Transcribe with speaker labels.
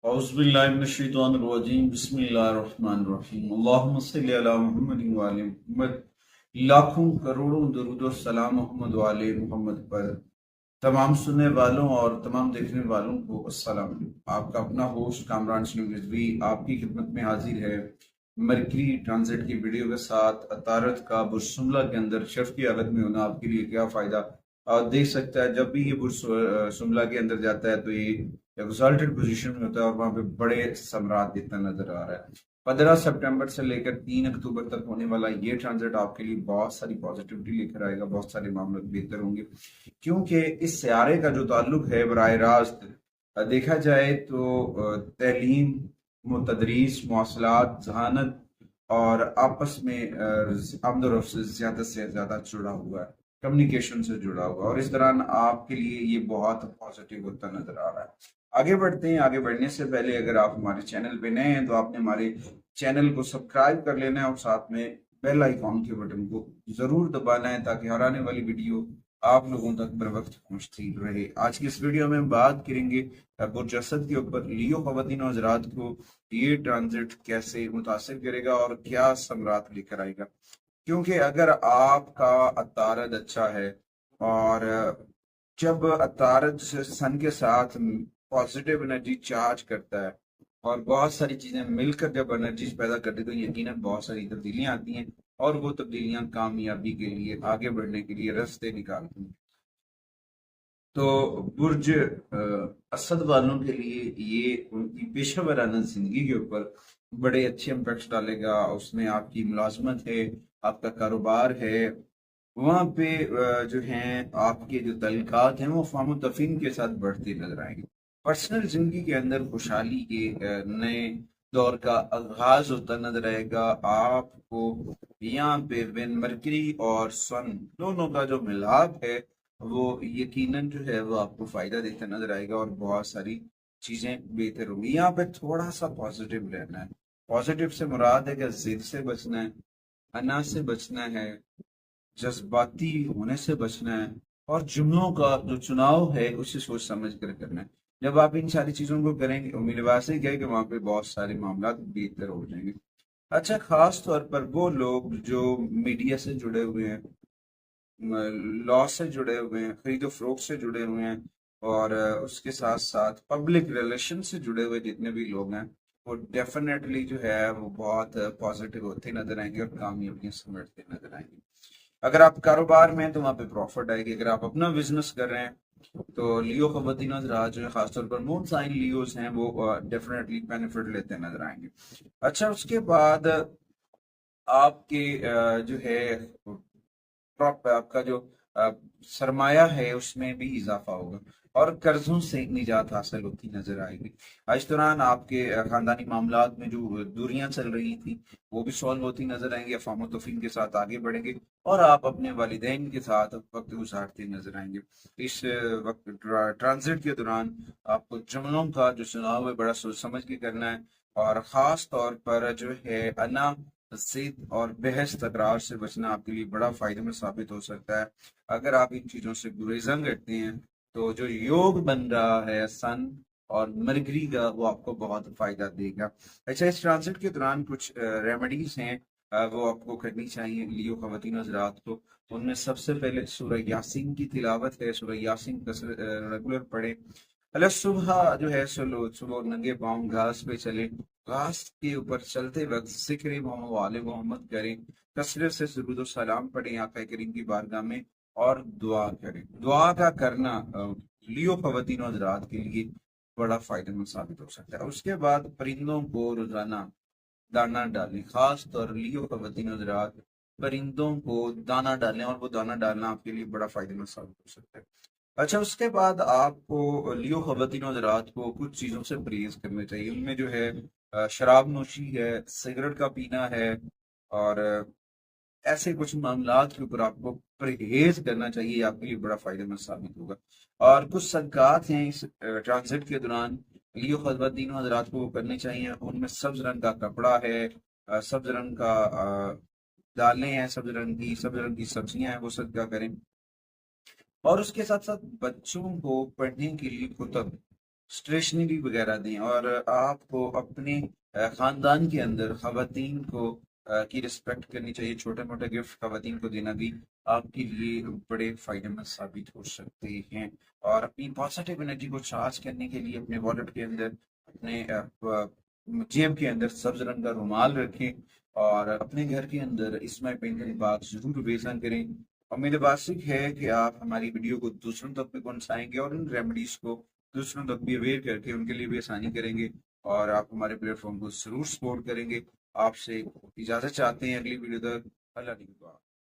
Speaker 1: औज़ुबिल्लाहिमिनश्शैतानिर्रजीम बिस्मिल्लाहिर्रहमानिर्रहीम अल्लाहुम्मा सल्लि अला मुहम्मद व आले मुहम्मद। लाखों करोड़ों दरूद और सलाम मोहम्मद व आले मुहम्मद पर। तमाम सुनने वालों और तमाम देखने वालों को अस्सलाम वालेकुम। आपका अपना होस्ट कामरान शरीफ रिजवी आपकी खिदमत में हाजिर है मरकरी ट्रांजिट की वीडियो के साथ। अतारत का बुरसुमला के अंदर शफ की हालत में होना आपके लिए क्या फ़ायदा देख सकता है। जब भी ये बुरसुमला के अंदर जाता है तो ये एक्सल्टेड पोजीशन में होता है और वहाँ पे बड़े समरात देता नजर आ रहा है। 15 सितंबर से लेकर 3 अक्टूबर तक होने वाला ये ट्रांजिट आपके लिए बहुत सारी पॉजिटिविटी लेकर आएगा, बहुत सारे मामले बेहतर होंगे, क्योंकि इस सियारे का जो ताल्लुक है बराह रास्त देखा जाए तो तैलीम, तदरीस, मौसलात, जहानत और आपस में आमदोरफ्त से ज़्यादा जुड़ा हुआ है, कम्युनिकेशन से जुड़ा हुआ, और इस दौरान आपके लिए ये बहुत पॉजिटिव होता नजर आ रहा है। आगे बढ़ते हैं। आगे बढ़ने से पहले अगर आप हमारे चैनल पे नए हैं तो आपने हमारे चैनल को सब्सक्राइब कर लेना है और साथ में बेल आइकॉन के बटन को जरूर दबाना है ताकि हर आने वाली वीडियो आप लोगों तक बर वक्त पहुंचती रहे। आज की इस वीडियो में हम बात करेंगे बुर्ज असद के ऊपर। लियो ख़वातीन और हज़रात को ये ट्रांजिट कैसे मुतासिर करेगा और क्या समरात लेकर आएगा, क्योंकि अगर आपका अतारद अच्छा है और जब अतारद सन के साथ पॉजिटिव एनर्जी चार्ज करता है और बहुत सारी चीजें मिलकर जब एनर्जीज पैदा करती है तो यकीनन बहुत सारी तब्दीलियां आती हैं और वो तब्दीलियां कामयाबी के लिए, आगे बढ़ने के लिए रास्ते निकालती हैं। तो बुर्ज असद वालों के लिए ये उनकी पेशा वराना जिंदगी के ऊपर बड़े अच्छे इम्पैक्ट डालेगा। उसमें आपकी मुलाजमत है, आपका कारोबार है, वहाँ पे जो हैं आपके जो तल्कात हैं वो फाहम तफहीम के साथ बढ़ते नजर आएंगे। पर्सनल जिंदगी के अंदर खुशहाली के नए दौर का आगाज होता नजर आएगा आपको। यहाँ पे बिन मरकरी और सन दोनों का जो मिलाप है वो यकीनन जो है वो आपको फायदा देता नजर आएगा और बहुत सारी चीजें बेहतर होंगी। यहाँ पे थोड़ा सा पॉजिटिव रहना है। पॉजिटिव से मुराद है कि जिद से बचना है, अना से बचना है, जज्बाती होने से बचना है, और जुमलों का जो चुनाव है उसे सोच समझ कर करना है। जब आप इन सारी चीजों को करेंगे उम्मीद वास्ते क्या है कि वहां पे बहुत सारे मामला बेहतर हो जाएंगे। अच्छा, खास तौर पर वो लोग जो मीडिया से जुड़े हुए हैं, लॉ से जुड़े हुए हैं, खरीदो फरोख्त से जुड़े हुए हैं, और उसके साथ साथ पब्लिक रिलेशन से जुड़े हुए जितने भी लोग हैं वो डेफिनेटली जो है वो बहुत पॉजिटिव होते नजर आएंगे और कामयाबियां समेटते नजर आएंगे। अगर आप कारोबार में हैं तो वहाँ पे प्रॉफिट आएगी। अगर आप अपना बिजनेस कर रहे हैं तो लियो ख़वातीन हज़रात जो है खासतौर पर मून साइन लियोज हैं वो डेफिनेटली बेनिफिट लेते नजर आएंगे। अच्छा, उसके बाद आपके जो है आपका जो अ, सरमाया है उसमें भी इजाफा होगा और कर्जों से निजात हासिल होती नजर आएगी। इस दौरान आपके खानदानी मामलात में जो दूरियां चल रही थी वो भी सॉल्व होती नजर आएंगी, अफ़ाम तफ़हीम के साथ आगे बढ़ेंगे और आप अपने वालिदैन के साथ वक्त गुजारते नजर आएंगे। इस वक्त ट्रांजिट के दौरान आपको जुमलों का जो चुनाव है बड़ा सोच समझ के करना है, और ख़ास तौर पर जो है अना, जिद और बहस तकरार से बचना आपके लिए बड़ा फायदेमंद साबित हो सकता है। अगर आप इन चीज़ों से गुरेजन करते हैं तो जो योग बन रहा है सन और मरकरी का वो आपको बहुत फायदा देगा। अच्छा, इस ट्रांजिट के दौरान कुछ रेमेडीज हैं वो आपको करनी चाहिए लियो ख़वातीन हज़रात को। उनमें सबसे पहले सूरह यासीन की तिलावत है। सूरह यासीन रेगुलर पढ़े। अल्लाह सुबह जो है सुबह नंगे पाँव घास पे चले, घास के ऊपर चलते वक्त जिक्र मोहम्मद वाले मोहम्मद करें, कसरत से दुरूद सलाम पढ़ें आका करीम की बारगाह में और दुआ करें। दुआ का करना लियो ख़वातीन हज़रात के लिए बड़ा फायदेमंद साबित हो सकता है। उसके बाद परिंदों को रोजाना दाना डालें, खास तौर लियो ख़वातीन हज़रात परिंदों को दाना डालें और वो दाना डालना आपके लिए बड़ा फायदेमंद साबित हो सकता है। अच्छा, उसके बाद आपको लियो ख़वातीन हज़रात को कुछ चीज़ों से परहेज करना चाहिए। उनमें जो है शराब नोशी है, सिगरेट का पीना है, और ऐसे कुछ मामलात के ऊपर आपको परहेज करना चाहिए, आपके लिए बड़ा फायदेमंद साबित होगा। और कुछ सदकात हैं इस ट्रांजिट के दौरान लियो ख़वातीन हज़रात को करने चाहिए। उनमें सब्ज रंग का कपड़ा है, सब्ज रंग का दालें हैं, सब्ज रंग की सब्जियां हैं, वो सदका करें। और उसके साथ साथ बच्चों को पढ़ने के लिए कुतब, اسٹیشنری وغیرہ دیں، اور آپ کو اپنے خاندان کے اندر خواتین کو کی رسپیکٹ کرنی چاہیے۔ چھوٹے موٹے گفٹ خواتین کو دینا بھی آپ کے لیے بڑے فائدہ مند ثابت ہو سکتے ہیں۔ اور اپنی پازیٹیو انرجی کو چارج کرنے کے لیے اپنے والیٹ کے اندر، اپنے جیب کے اندر سبز رنگ کا رومال رکھیں، اور اپنے گھر کے اندر اسماء بنت پاک ضرور بیزاں کریں۔ امید باسک ہے کہ آپ ہماری ویڈیو کو دوسروں تک بھی پہنچائیں گے، اور ان ریمیڈیز کو دوسروں تک بھی اویئر کر کے ان کے لیے بھی آسانی کریں گے، اور آپ ہمارے پلیٹ فارم کو ضرور سپورٹ کریں گے۔ آپ سے اجازت چاہتے ہیں اگلی ویڈیو تک۔ اللہ نگہبان۔